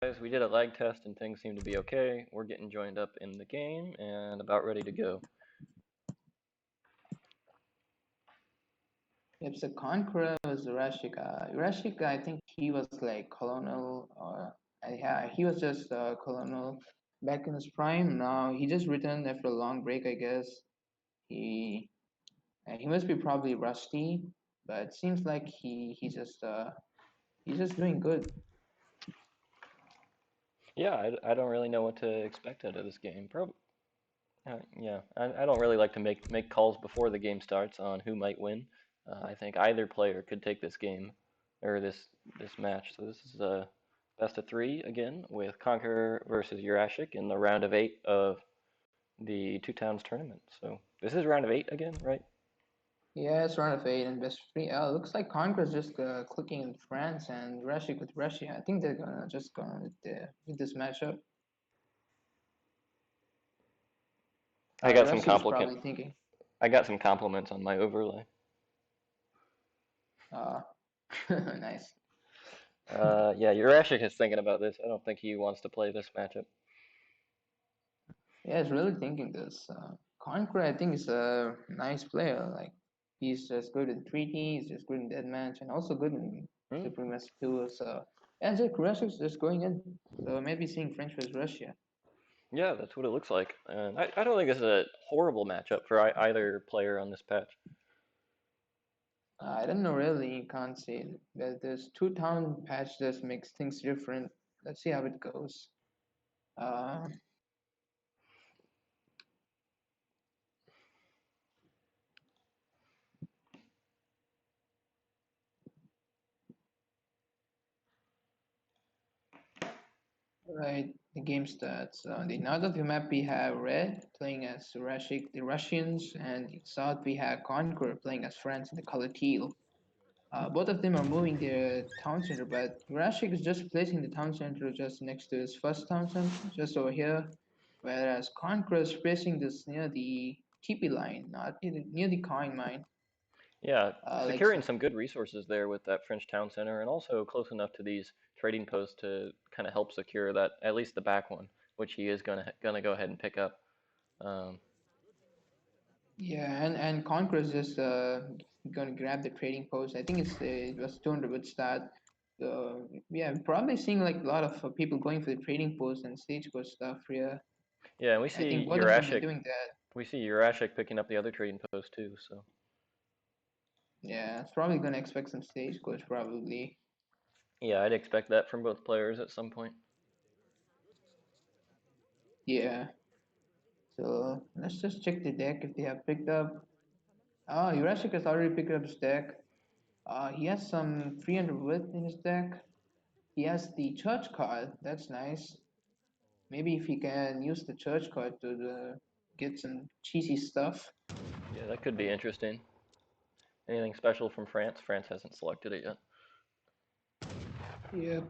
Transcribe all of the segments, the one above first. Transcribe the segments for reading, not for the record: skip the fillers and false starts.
Guys, we did a lag test and things seem to be okay. We're getting joined up in the game and about ready to go. Yep, so Conqueror was Yurashic. Yurashic, I think he was like colonel, or yeah, he was just colonel back in his prime. Now he just returned after a long break, I guess. He he must be probably rusty, but it seems like he's just doing good. Yeah, I don't really know what to expect out of this game. Yeah, I don't really like to make calls before the game starts on who might win. I think either player could take this game or this match. So this is a best of three again with Conqueror versus Yurashic in the round of 8 of the Two Towns tournament. So this is round of 8 again, right? Yeah, it's round of 8 and best three. Looks like Conqueror's just clicking in France and Yurashic with Russia. I think they're gonna just go with this matchup. I got some Yurashic's complicate. probably thinking. I got some compliments on my overlay. Uh, nice. Yeah, Yurashic is thinking about this. I don't think he wants to play this matchup. Yeah, I was really thinking this. Conqueror, I think, is a nice player. Like, he's just good in 3D, he's just good in deathmatch, and also good in Hmm? Supremacy 2. So, yeah, Jack Russia's just going in. So, maybe seeing French versus Russia. Yeah, that's what it looks like. And I don't think this is a horrible matchup for either player on this patch. I don't know, really, you can't say that this two town patch just makes things different. Let's see how it goes. Uh, Right, the game starts. On the north of the map, we have Red playing as Yurashic, the Russians, and the south, we have Conqueror playing as France in the color teal. Both of them are moving their town center, but Yurashic is just placing the town center just next to his first town center, just over here, whereas Conqueror is placing this near the TP line, not near the coin mine. Yeah, Like securing some good resources there with that French town center, and also close enough to these trading posts to kind of help secure that at least the back one, which he is gonna go ahead and pick up. Um, Yeah, and Conqueror is just going to grab the trading post. I think it was 200 would start. So yeah, probably seeing like a lot of people going for the trading post and stagecoach stuff here. yeah, and I think both of them are doing that. We see Yurashic picking up the other trading post too. So Yeah, it's probably going to expect some stagecoach probably. yeah, I'd expect that from both players at some point. Yeah. So let's just check the deck if they have picked up. Oh, Yurashik has already picked up his deck. He has some 300 width in his deck. He has the church card. That's nice. Maybe if he can use the church card to get some cheesy stuff. Yeah, that could be interesting. Anything special from France? France hasn't selected it yet. Yeah.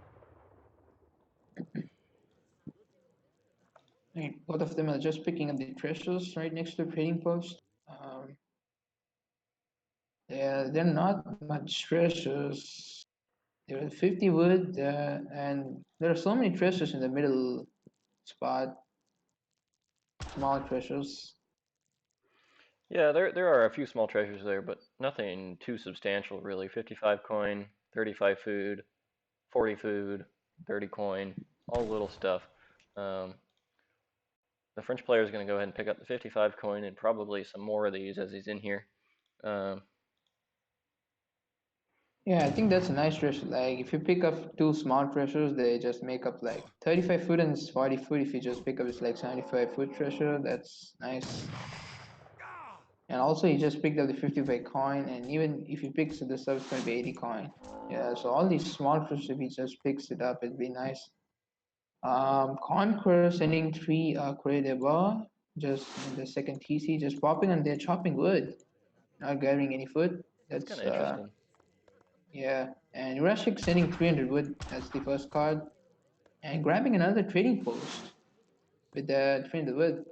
Right. Both of them are just picking up the treasures right next to the trading post. Yeah, they're not much treasures. There are 50 wood, and there are so many treasures in the middle spot, small treasures. Yeah, there are a few small treasures there, but nothing too substantial really. 55 coin, 35 food, 40 food, 30 coin, all little stuff. Um, the French player is going to go ahead and pick up the 55 coin and probably some more of these as he's in here. Um, Yeah, I think that's a nice treasure. Like if you pick up two small treasures, they just make up like 35 foot and 40 foot. If you just pick up it's like 75 foot treasure, that's nice. And also he just picked up the 55 coin, and even if he picks it this up, it's gonna be 80 coin. Yeah, so all these small treasures, if he just picks it up, it'd be nice. Conqueror sending three creative bar, just in the second TC, just popping and they're chopping wood, not gathering any food. that's kind That's of interesting. yeah. And Yurashik sending 300 wood, that's the first card, and grabbing another trading post with the 300 wood.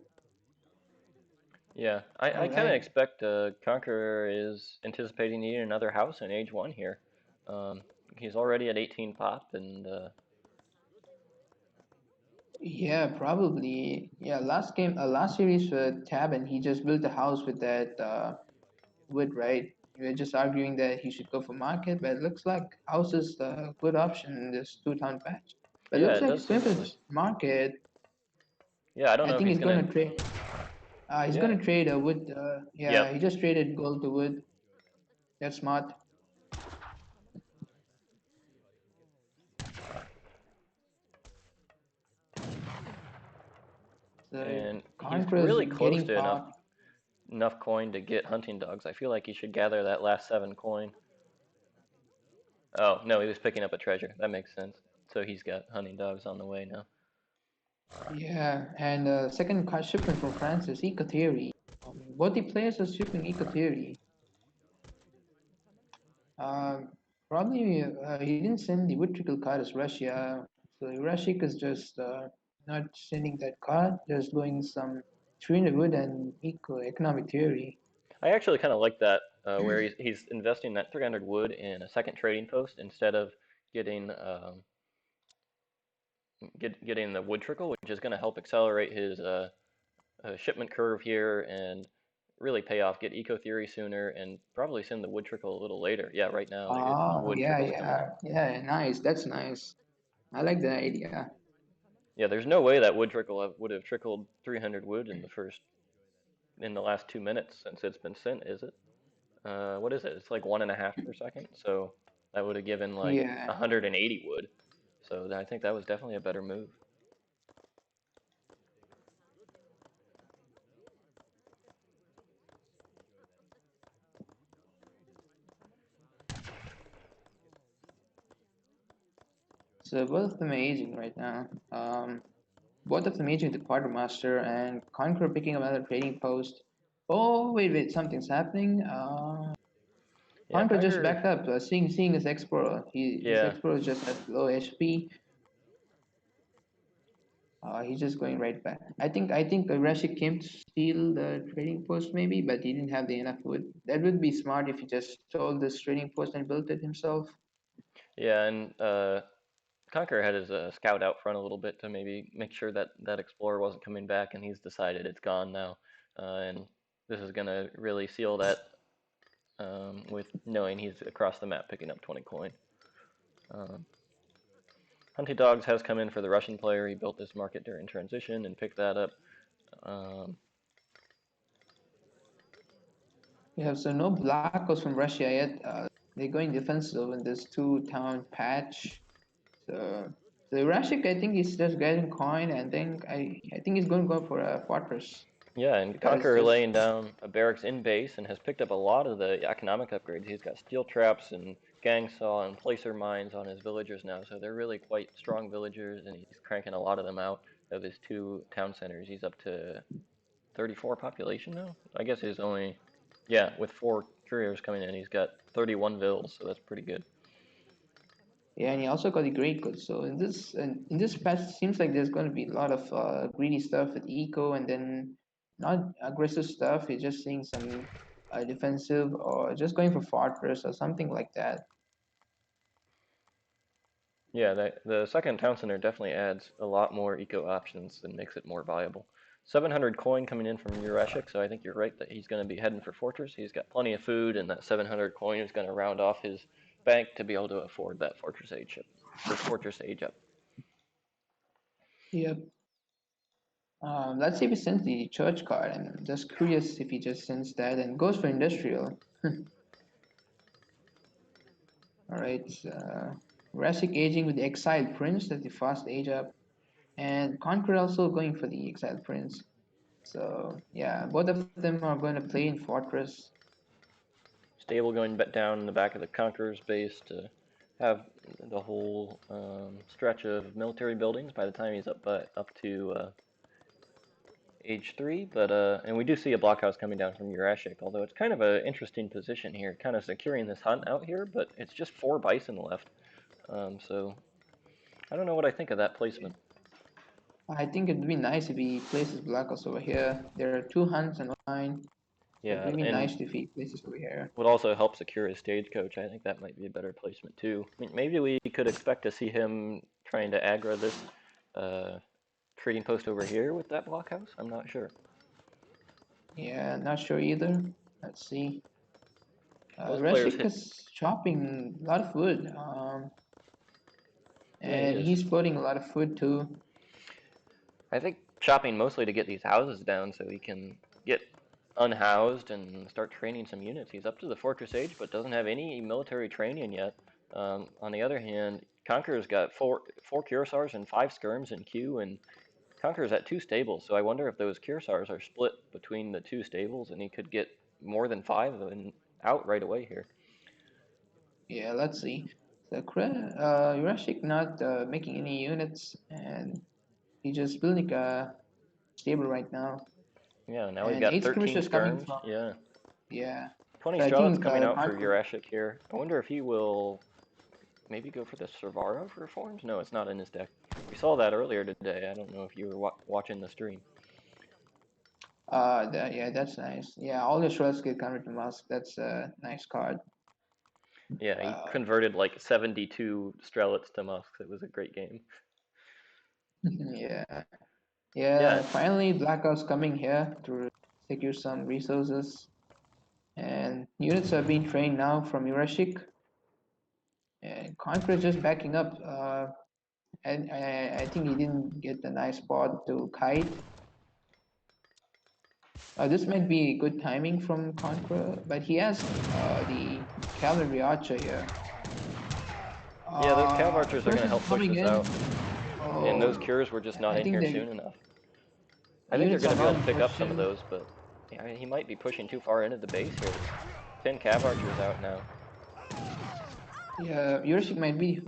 Yeah, I All kind of right. expect Conqueror is anticipating needing another house in Age 1 here. Um, he's already at 18 pop, and Yeah, probably. Yeah, last game, last series for Tab, and he just built a house with that wood, right? We were just arguing that he should go for market, but it looks like house is a good option in this two-town patch. But it Yeah, looks it like does he's going seem for that way. this market. Yeah, I don't I know if think he's he's gonna. gonna trade. He's Yeah. gonna trade a wood. Yep. Yeah, he just traded gold to wood. That's smart. So And he's Conqueror's really close getting to popped. enough coin to get hunting dogs. I feel like he should gather that last 7 coin. Oh no, he was picking up a treasure. That makes sense. So he's got hunting dogs on the way now. Yeah, and second shipment from France is Eco Theory. Both the players are shipping Eco Theory. Um, Probably he didn't send the wood trickle card as Russia, so Yurashic is just not sending that card, just doing some 300 wood and economic theory. I actually kind of like that, where he's investing that 300 wood in a second trading post instead of getting getting the wood trickle, which is going to help accelerate his shipment curve here and really pay off. Get eco theory sooner and probably send the wood trickle a little later. Yeah, right now the Oh, wood yeah, trickle's coming in. yeah, yeah, nice. That's nice. I like that idea. Yeah, there's no way that wood trickle would have trickled 300 wood in the last 2 minutes since it's been sent, is it? What is it? It's like 1.5 per second. So that would have given like Yeah. 180 wood. So I think that was definitely a better move. So both of them are aging right now. Both of them aging the quartermaster and Conqueror picking up another trading post. Oh, wait, something's happening. Yeah, Conqueror just Conqueror. backed up, seeing his Explorer. His Yeah, Explorer is just at low HP. He's just going right back. I think Rashid came to steal the trading post maybe, but he didn't have the enough wood. That would be smart if he just stole this trading post and built it himself. yeah, and Conqueror had his scout out front a little bit to maybe make sure that that explorer wasn't coming back, and he's decided it's gone now, and this is gonna really seal that with knowing he's across the map picking up 20 coin. Um, Hunty Dogs has come in for the Russian player. He built this market during transition and picked that up. Um, Yeah, so no Blackos from Russia yet. They're going defensive in this two-town patch. So, so Rashik, I think he's just getting coin, and then I think he's going to go for a fortress. yeah, and That is Conqueror just laying down a barracks in base and has picked up a lot of the economic upgrades. He's got steel traps and gang saw and placer mines on his villagers now, so they're really quite strong villagers, and he's cranking a lot of them out of his 2 town centers. He's up to 34 population now. I guess he's only, yeah, with 4 couriers coming in, he's got 31 vills, so that's pretty good. yeah, and he also got the great goods. So in this patch, it seems like there's going to be a lot of greedy stuff with eco, and then not aggressive stuff. He's just seeing some defensive or just going for fortress or something like that. Yeah, the second town center definitely adds a lot more eco options and makes it more viable. 700 coin coming in from Yurashic, so I think you're right that he's going to be heading for Fortress. He's got plenty of food, and that 700 coin is going to round off his bank to be able to afford that Fortress Age up. For Fortress Age up. Yep. Let's see if he sends the church card. I'm just curious if he just sends that and goes for industrial. All right. Rasic aging with the exiled prince. That's the fast age up. And Conqueror also going for the exiled prince. So yeah, both of them are going to play in fortress. Stable going down in the back of the Conqueror's base to have the whole stretch of military buildings by the time he's up to age 3. But and we do see a blockhouse coming down from Yurashic, although it's kind of an interesting position here, kind of securing this hunt out here. But it's just 4 bison left, so I don't know what I think of that placement. I think it'd be nice if he places Blackos over here. There are two hunts and line. So Yeah, it'd be and nice if he places over here. would also help secure his stagecoach. I think that might be a better placement too. I mean, maybe we could expect to see him trying to aggro this uh, trading post over here with that blockhouse? I'm not sure. Yeah, not sure either. Let's see. Most players Yurashic hit. is chopping a lot of wood, Yeah, he and is. he's floating a lot of food too. I think chopping mostly to get these houses down so he can get unhoused and start training some units. He's up to the Fortress Age, but doesn't have any military training yet. On the other hand, Conqueror's got four Cuirassiers and 5 skirms in queue, and Conqueror's at 2 stables. So I wonder if those Cuirassiers are split between the 2 stables, and he could get more than 5 and out right away here. Yeah, let's see. So Yurashic not making any units, and he's just building a stable right now. Yeah, now we've And got eight 13 skirmishers coming skirms. from, Yeah, yeah. 20 So I Strelets think coming out for Conquer, Yurashic here. I wonder if he will maybe go for the Servaro for reforms? No, it's not in his deck. We saw that earlier today. I don't know if you were watching the stream. yeah, that's nice. Yeah, all the shreds get converted to Musk. That's a nice card. Yeah, he Uh, converted like 72 Strelets to Musks. It was a great game. yeah, yeah. Yeah, Finally, Black Ops coming here to secure some resources, and units are being trained now from Yurashik, and Conqueror just backing up. And I think he didn't get the nice spot to kite. This might be good timing from Conqueror, but he has the cavalry archer here. yeah, those Cav Archers are going to Person help push coming this in. out. And those Oh, Cures were just not I in think here the soon enough. I think they're units going are to be not able in to pick up some of position. those, but yeah, he might be pushing too far into the base here. 10 Cav Archers out now. Yeah, Yurashik might be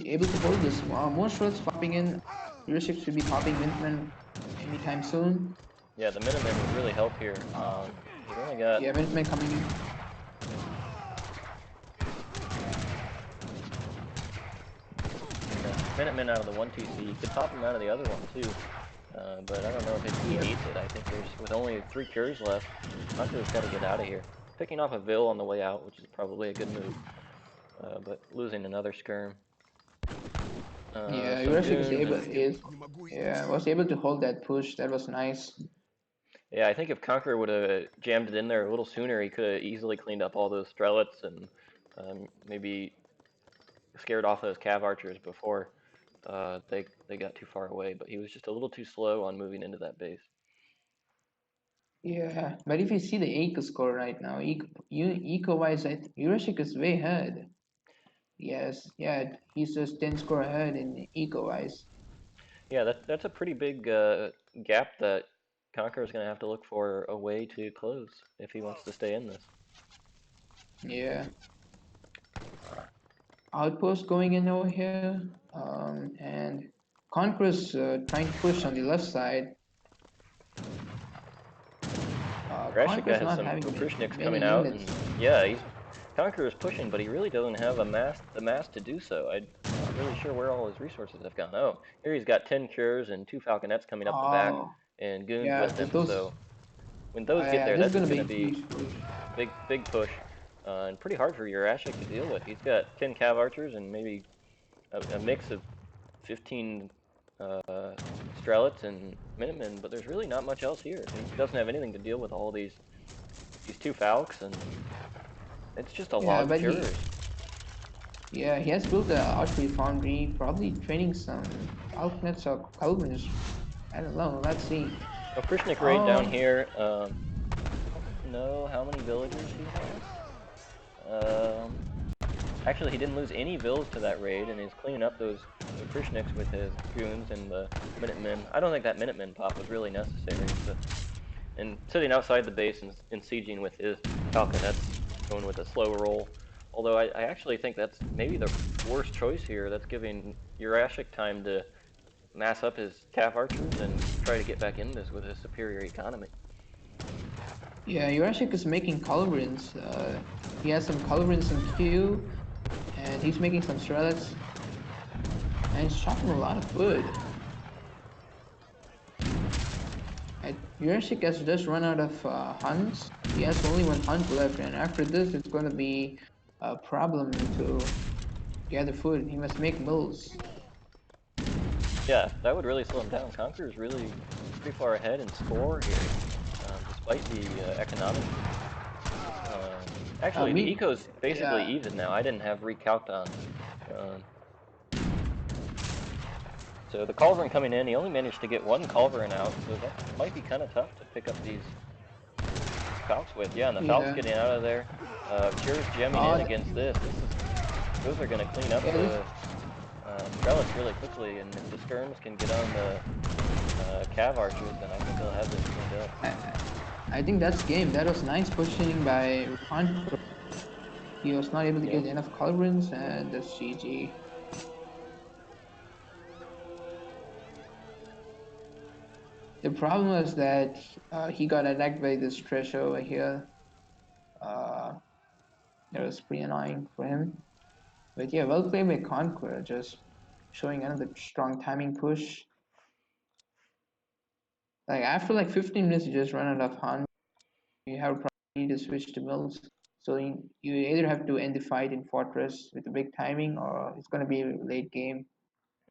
able to hold this. More shots popping in. Yurashik should be popping Minutemen anytime soon. Yeah, the Minutemen would really help here. He's only got Yeah, Minutemen coming in. Minutemen out of the 1-2C. You could pop him out of the other one too. But I don't know if he Yeah, needs it. I think with only 3 cures left, Hunter's got to get out of here. Picking off a Vil on the way out, which is probably a good move. But losing another skirm. yeah, Some Yurashik is goons able and is yeah was able to hold that push. That was nice. yeah, I think if Conqueror would have jammed it in there a little sooner, he could have easily cleaned up all those Strelets and maybe scared off those Cav Archers before they got too far away. But he was just a little too slow on moving into that base. Yeah, but if you see the eco score right now, eco wise, Yurashik is way ahead. Yes, yeah, he's just 10 score ahead in eco wise. Yeah, that's a pretty big gap that Conqueror is going to have to look for a way to close if he wants to stay in this. Yeah, outpost going in over here, and Conqueror's trying to push on the left side. Yurashic Conqueror's has not some having Oprushniks many coming out, and units. yeah, he's Conqueror is pushing, but he really doesn't have the mass to do so. I'm not really sure where all his resources have gone. Oh, here he's got 10 cures and 2 Falconets coming up the back, Oh, and goons yeah, with him. those. So when those get Yeah, there, this is that's gonna going be to a be huge push. big push, and pretty hard for Yurashic to deal with. He's got 10 Cav Archers and maybe a mix of 15 Strelets and Minutemen, but there's really not much else here. He doesn't have anything to deal with all these 2 Falcs, and it's just a lot Yeah, of but cures. he has built a archery foundry, probably training some Falconets or Culverins. I don't know. Let's see. A Krishnik raid down Oh, here. I don't know how many villagers he has. Actually, he didn't lose any vills to that raid, and he's cleaning up those Krishniks with his goons and the Minutemen. I don't think that Minutemen pop was really necessary, but and sitting outside the base and sieging with his Falconets, going with a slow roll. Although I actually think that's maybe the worst choice here. That's giving Yurashic time to mass up his Cav Archers and try to get back in this with his superior economy. yeah, Yurashik is making Culverins. He has some Culverins in queue, and he's making some Strelets, and he's chopping a lot of wood. Yurashik has just run out of hunts. He has only one hunt left, and after this, it's going to be a problem to gather food. He must make mills. Yeah, that would really slow him down. Conqueror's really pretty far ahead in score here, despite the economic. Actually, the Me, eco's basically yeah. even now. I didn't have recalc on. Um, so the culverin coming in, he only managed to get one culverin out, so that might be kind of tough to pick up these falcons with. Yeah, and the falc's Yeah. getting out of there. Cure's gemming in against this. Those are going to clean up Yeah, this, the trellis really quickly, and if the skirms can get on the cav archers, then I think they'll have this cleaned up. I think that's game. That was nice positioning by Conqueror. He was not able to Yep. get enough culverins, and that's GG. The problem was that he got attacked by this treasure over here. Uh, that was pretty annoying for him. But yeah, well played by Conqueror, just showing another strong timing push. Like after like 15 minutes, you just run out of Han. You have probably need to switch to mills. So you either have to end the fight in Fortress with a big timing, or it's going to be a late game.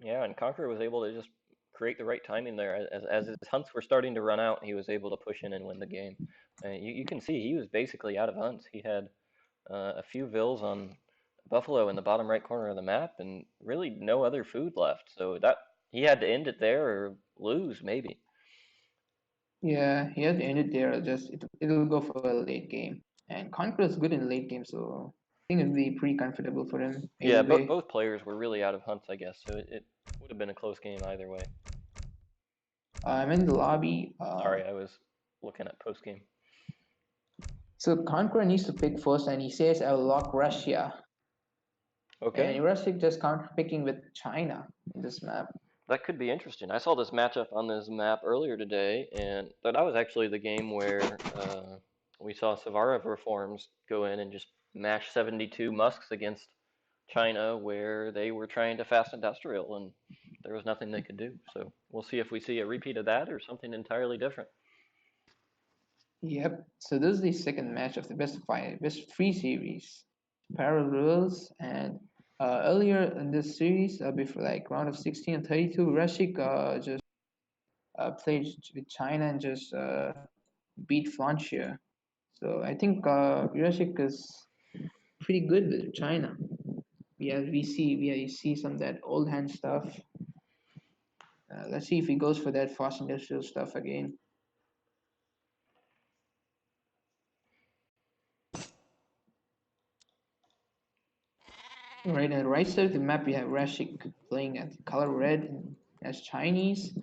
Yeah, and Conqueror was able to just create the right timing there. As his hunts were starting to run out, he was able to push in and win the game. You can see he was basically out of hunts. He had a few vills on Buffalo in the bottom right corner of the map, and really no other food left. So that he had to end it there or lose maybe. Yeah, he had to end it there. Just it'll go for a late game. And Conqueror is good in late game, so I think it'll be pretty comfortable for him Yeah, either but way. both players were really out of hunts, I guess. So it would have been a close game either way. I'm in the lobby. Sorry, I was looking at post game. So Conqueror needs to pick first, and he says I'll lock Russia. And Okay. Yurashic just counter picking with China in this map. That could be interesting. I saw this matchup on this map earlier today, and that was actually the game where we saw Savara Reforms go in and just mash 72 Musks against China, where they were trying to fast industrial, and there was nothing they could do. So we'll see if we see a repeat of that or something entirely different. Yep. So this is the second match of the best three series. Parallel rules, and earlier in this series, before like round of 16 and 32, Rashik just played with China and just beat Flanchier. So I think Yurashic is pretty good with China. We see some of that old hand stuff. Let's see if he goes for that fast industrial stuff again. Right on the right side of the map, we have Rashik playing at color red and as Chinese,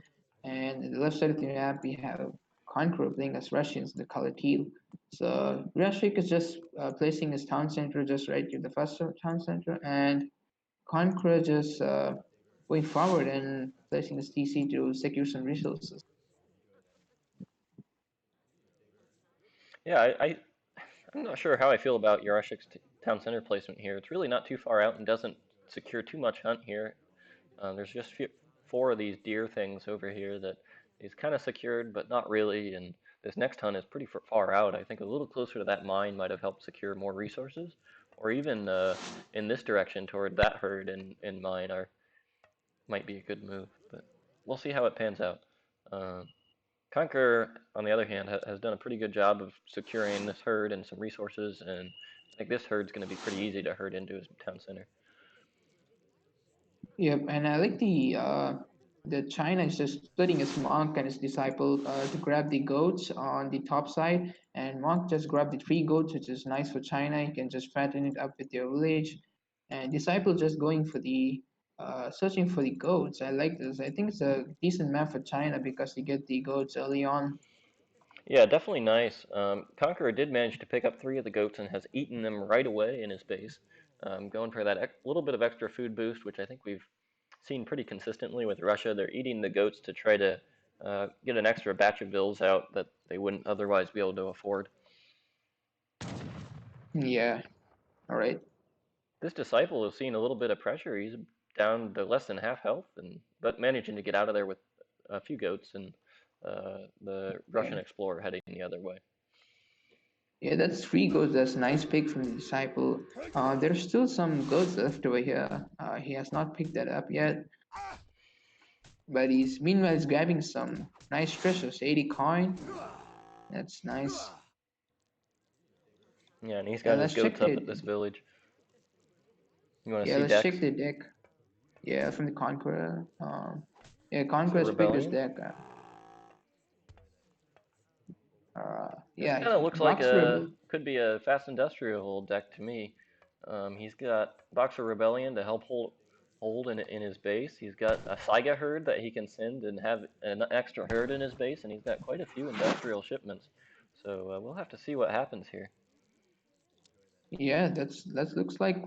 and on the left side of the map, we have Conqueror playing as Russians, the color teal. So Rashik is just placing his town center just right here, the first town center, and Conqueror just going forward and placing his TC to secure some resources. Yeah, I'm not sure how I feel about Yurashik's town center placement here. It's really not too far out and doesn't secure too much hunt here. There's just four of these deer things over here that is kind of secured, but not really. And this next hunt is pretty far out. I think a little closer to that mine might have helped secure more resources, or even in this direction toward that herd in mine are might be a good move. But we'll see how it pans out. Uh, Conqueror, on the other hand, has done a pretty good job of securing this herd and some resources, and I think this herd's going to be pretty easy to herd into his town center. Yep, and I like the China is just splitting his monk and his disciple to grab the goats on the top side, and monk just grabbed the three goats, which is nice for China. You can just fatten it up with your village, and disciple just going for the searching for the goats. I like this. I think it's a decent map for China because you get the goats early on. Yeah, definitely nice. Conqueror did manage to pick up three of the goats and has eaten them right away in his base, going for that little bit of extra food boost, which I think we've seen pretty consistently with Russia. They're eating the goats to try to get an extra batch of bills out that they wouldn't otherwise be able to afford. Yeah, all right. This disciple has seen a little bit of pressure. He's down to less than half health, and but managing to get out of there with a few goats and the Russian Yeah. explorer heading the other way. Yeah, that's three goats. That's nice pick from the disciple. There's still some goats left over here. He has not picked that up yet. but he's grabbing some nice treasures. 80 coin. That's nice. Yeah, and he's Yeah, got his let's check goats up at it. this village. You want to Yeah, see let's decks check the deck. Yeah, from the Conqueror. Yeah, for Conqueror's picked this Rebellion? deck. This Yeah, kind of looks like Boxer a Rebel. could be a fast industrial deck to me. He's got Boxer Rebellion to help hold in his base. He's got a Saiga herd that he can send and have an extra herd in his base, and he's got quite a few industrial shipments. So we'll have to see what happens here. Yeah, that looks like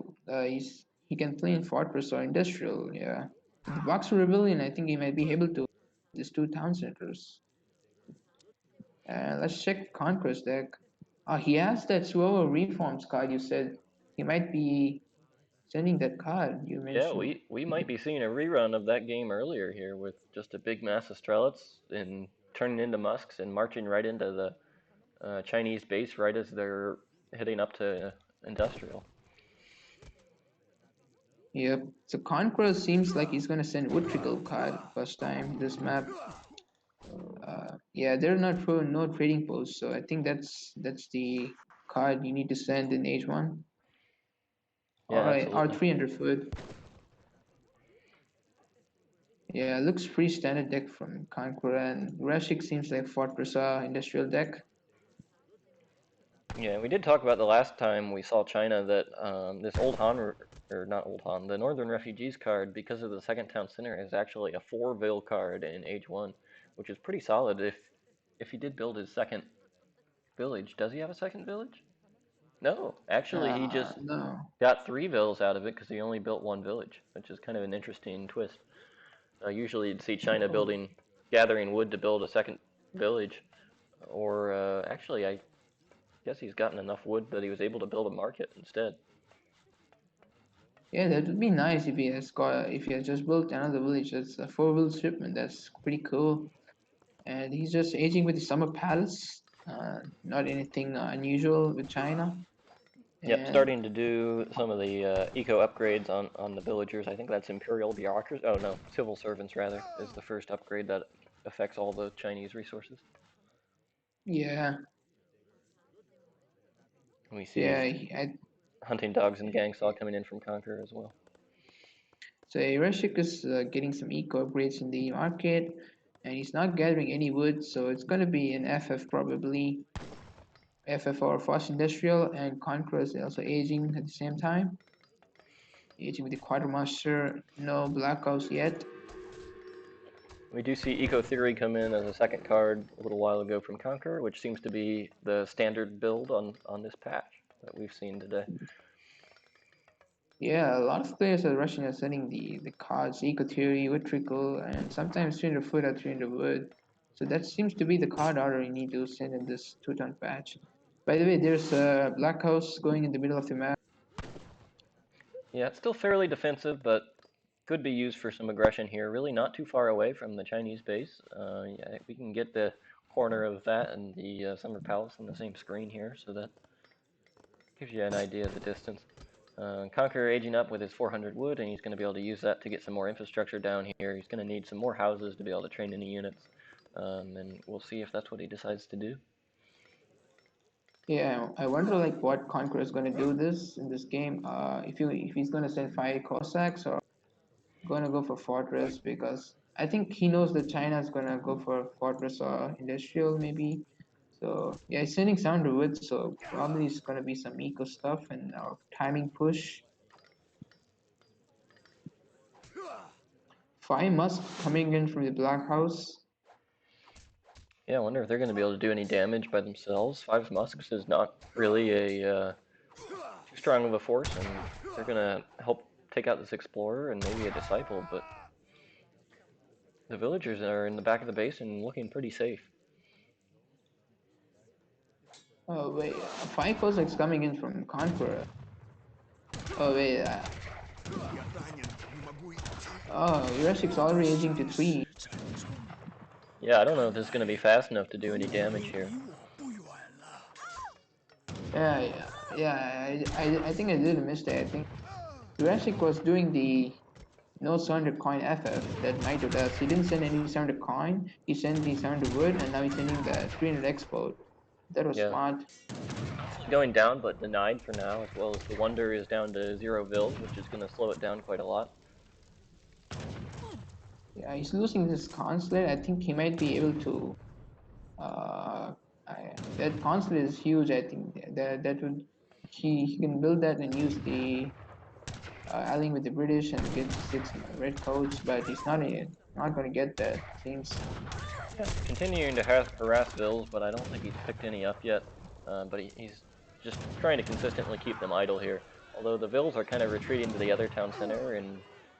he can play in Fortress or Industrial. Yeah, the Boxer Rebellion. I think he might be able to these two town centers. Let's check Conquest deck. He has that Suovo Reforms card. You said he might be sending that card you Yeah, mentioned. we might be seeing a rerun of that game earlier here with just a big mass of Strelets and turning into Musks and marching right into the Chinese base right as they're heading up to industrial. Yep. So Conqueror seems like he's gonna send Wood Trickle card first time this map. Yeah, they're not for no trading posts, so I think that's the card you need to send in H1. All Yeah, right, absolutely. R300 foot. Yeah, looks pretty standard deck from Conqueror, and Yurashic seems like Fortress industrial deck. Yeah, we did talk about the last time we saw China that this Old Han, or not Old Han, the Northern Refugees card, because of the second town center, is actually a 4 vil card in Age 1, which is pretty solid if he did build his second village. Does he have a second village? No, actually he just No. got 3 vils out of it because he only built 1 village, which is kind of an interesting twist. Usually you'd see China Oh, gathering wood to build a second village, or actually I guess he's gotten enough wood that he was able to build a market instead. yeah, that would be nice if he has just built another village. That's a 4 vil shipment. That's pretty cool. And he's just aging with the Summer Palace. Not anything unusual with China. Yep, And starting to do some of the eco upgrades on the villagers. I think that's Imperial bureaucracy. Oh no, civil servants rather is the first upgrade that affects all the Chinese resources. yeah, We see yeah, hunting dogs and gang saw coming in from Conqueror as well. so Yurashik is getting some eco upgrades in the market, and he's not gathering any wood, so it's gonna be an FF probably. FF or Fast Industrial, and Conqueror is also aging at the same time. Aging with the Quartermaster, no Black Ops yet. We do see Eco Theory come in as a second card a little while ago from Conqueror, which seems to be the standard build on this patch that we've seen today. Yeah, a lot of players are rushing and sending the cards, Eco Theory, Wood Trickle, and sometimes 300 foot or 300 wood. So that seems to be the card order you need to send in this two-ton patch. By the way, there's a Black House going in the middle of the map. Yeah, it's still fairly defensive, but could be used for some aggression here. Really not too far away from the Chinese base. Yeah, we can get the corner of that and the Summer Palace on the same screen here, so that gives you an idea of the distance. Conqueror aging up with his 400 wood, and he's going to be able to use that to get some more infrastructure down here. He's going to need some more houses to be able to train any units, and we'll see if that's what he decides to do. Yeah, I wonder like what Conqueror is going to do this in this game. If he's going to send 5 Cossacks or going to go for Fortress, because I think he knows that China is going to go for Fortress or Industrial maybe. So yeah, he's sending sound to it. So probably it's going to be some eco stuff and timing push. 5 Musk coming in from the Black House. Yeah, I wonder if they're going to be able to do any damage by themselves. 5 Musks is not really a too strong of a force, and they're going to help take out this Explorer and maybe a Disciple, but the villagers are in the back of the base and looking pretty safe. Oh wait, 5 Cossacks coming in from Conqueror. Oh wait, oh Yurashik's already aging to 3. Yeah, I don't know if this is going to be fast enough to do any damage here. Yeah. I think I did a mistake. I think Yurashik was doing the no surrender coin FF that Naito does. He didn't send any surrender coin. He sent the surrender wood, and now he's sending the 300 export. That was Yeah. smart. Going down, but denied for now, as well as the Wonder is down to 0 vills, which is going to slow it down quite a lot. Yeah, he's losing his consulate. I think he might be able to. Uh, that consulate is huge. I think that would he can build that and use the allying with the British and get the 6 red coats, but he's not going to get that. Seems. Yeah, continuing to harass vills, but I don't think he's picked any up yet. But he's just trying to consistently keep them idle here. Although the vills are kind of retreating to the other town center and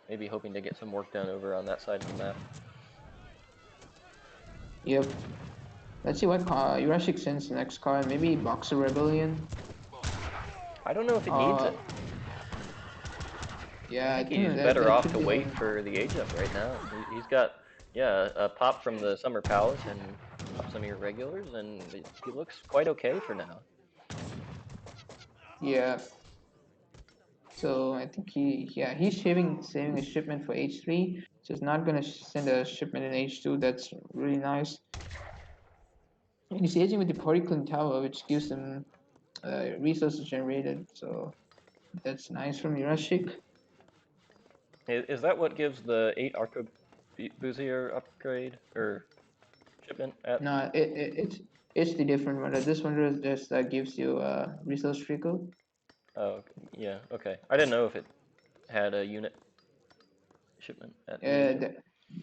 maybe hoping to get some work done over on that side of the map. Yep. Let's see what Yurashic sends next card. Maybe Boxer Rebellion. I don't know if he needs Uh, it. I yeah, I think he's think better that off could to be wait him. for the age up right now. He's got, yeah, a pop from the Summer Palace and some irregulars, and he looks quite okay for now. Yeah. So I think he's saving a shipment for H3. So he's not gonna send a shipment in H2. That's really nice. And he's aging with the Poriclin Tower, which gives him resources generated. So that's nice from Yurashic. Is that what gives the 8 Arquebusier upgrade or shipment at? No, it's the different one. This one just gives you resource trickle. Oh, yeah, okay. I didn't know if it had a unit shipment at the age Uh, up. the,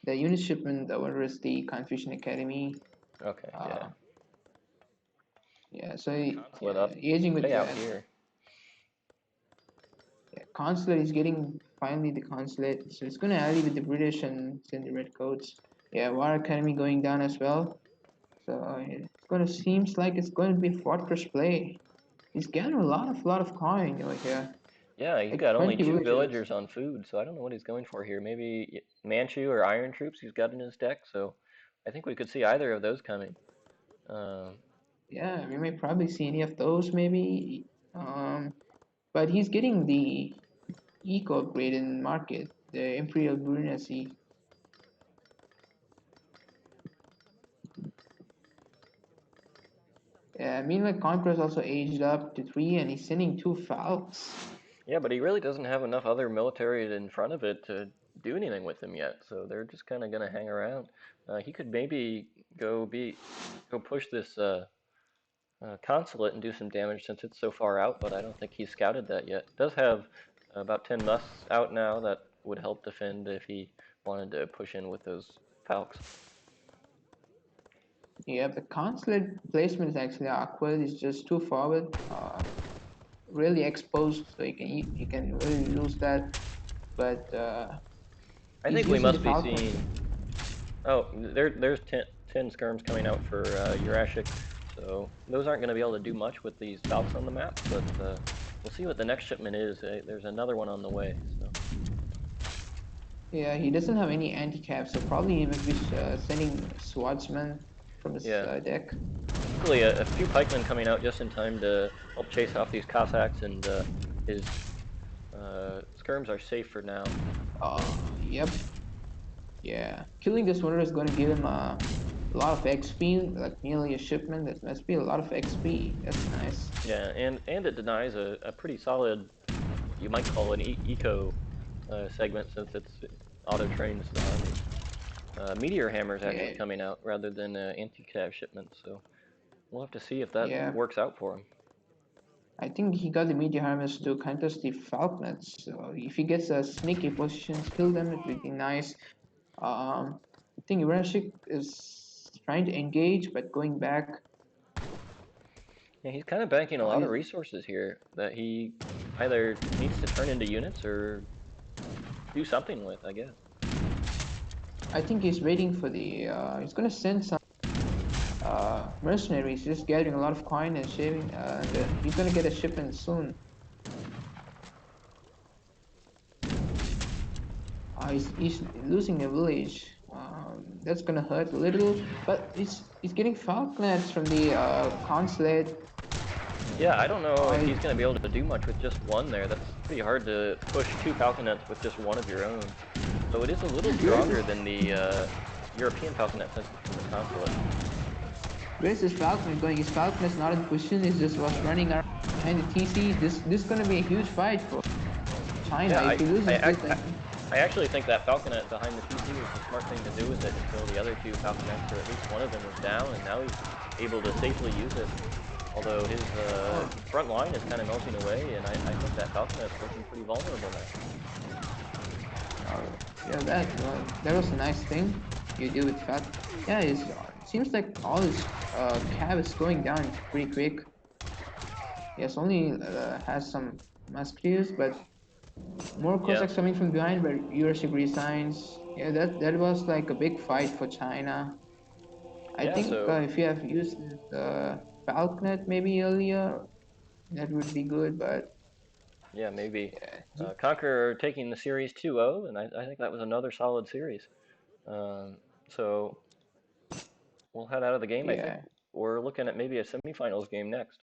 the unit shipment one is the Confucian Academy. Okay, yeah. Uh, yeah, so Consulate up. aging with Stay out that. here. Yeah, consulate is getting finally the consulate, so it's going to ally with the British and send the red coats. Yeah, War Academy going down as well. So it's going to seems like it's going to be fortress play. He's getting a lot of coin over here, Yeah, he's like got only 20 2 villagers. villagers on food, so I don't know what he's going for here. Maybe Manchu or Iron Troops he's got in his deck, so I think we could see either of those coming. Um, Yeah, we may probably see any of those maybe. But he's getting the eco upgrade in market, the Imperial Brunacy. Meanwhile, Conqueror's also aged up to 3 and he's sending 2 Falcons. yeah, but he really doesn't have enough other military in front of it to do anything with him yet, so they're just kind of gonna hang around. He could maybe go push this consulate and do some damage since it's so far out, but I don't think he's scouted that yet. Does have about 10 musts out now that would help defend if he wanted to push in with those falcons. Yeah, the consulate placement is actually awkward. It's just too forward, really exposed, so you can really lose that. But I he's think we using the must be Falcon. seeing. Oh, there's 10 skirms coming out for Yurashic, so those aren't going to be able to do much with these falcons on the map, but we'll see what the next shipment is. There's another one on the way, so. Yeah, he doesn't have any anti-cap, so probably he might be sending swordsman from his Yeah, deck. hopefully a few pikemen coming out just in time to help chase off these Cossacks, and his skirms are safe for now. Yep. Yeah, killing this warrior is going to give him a lot of XP, like nearly a shipment. That must be a lot of XP. That's nice. Yeah, and it denies a pretty solid, you might call it an eco segment since it's auto trains the army. Meteor Hammer is actually Yeah, coming out rather than anti-cav shipment, so we'll have to see if that yeah. works out for him. I think he got the meteor harvest to contest the Falconets. So if he gets a sneaky position, kill them, it would be nice. I think Yurashik is trying to engage, but going back. Yeah, he's kind of banking a lot of He's, resources here that he either needs to turn into units or do something with, I guess. I think he's waiting for the. He's gonna send some mercenaries, just gathering a lot of coin and shaving. He's gonna get a shipment soon. He's losing a village. That's gonna hurt a little, but he's getting falconets from the consulate. Yeah, I don't know if I he's going to be able to do much with just one there. That's pretty hard to push two falconets with just one of your own. So it is a little where's stronger this than the European falconet since it's from the consulate. where's this Falconet going? His Falconet's not in position. He just was running around behind the TC. This is gonna be a huge fight for China. Yeah, If he loses I, this, then I actually think that falconet behind the TC was the smart thing to do with it until the other two falconets, or at least one of them, was down, and now he's able to safely use it. Although his oh front line is kind of melting away, and I think that falconet's looking pretty vulnerable now. yeah, that was a nice thing you do with Falcon. Yeah, it seems like all his cab is going down pretty quick. Yes, only has some musketeers, but more Yeah, Cossacks coming from behind, but Yurashic resigns. Yeah, that was like a big fight for China. I yeah. think So if you have used Falconet maybe earlier, that would be good. But yeah, maybe yeah, Conqueror taking the series 2-0, and I think that was another solid series. Um, so we'll head out of the game. I think yeah, we're looking at maybe a semifinals game next.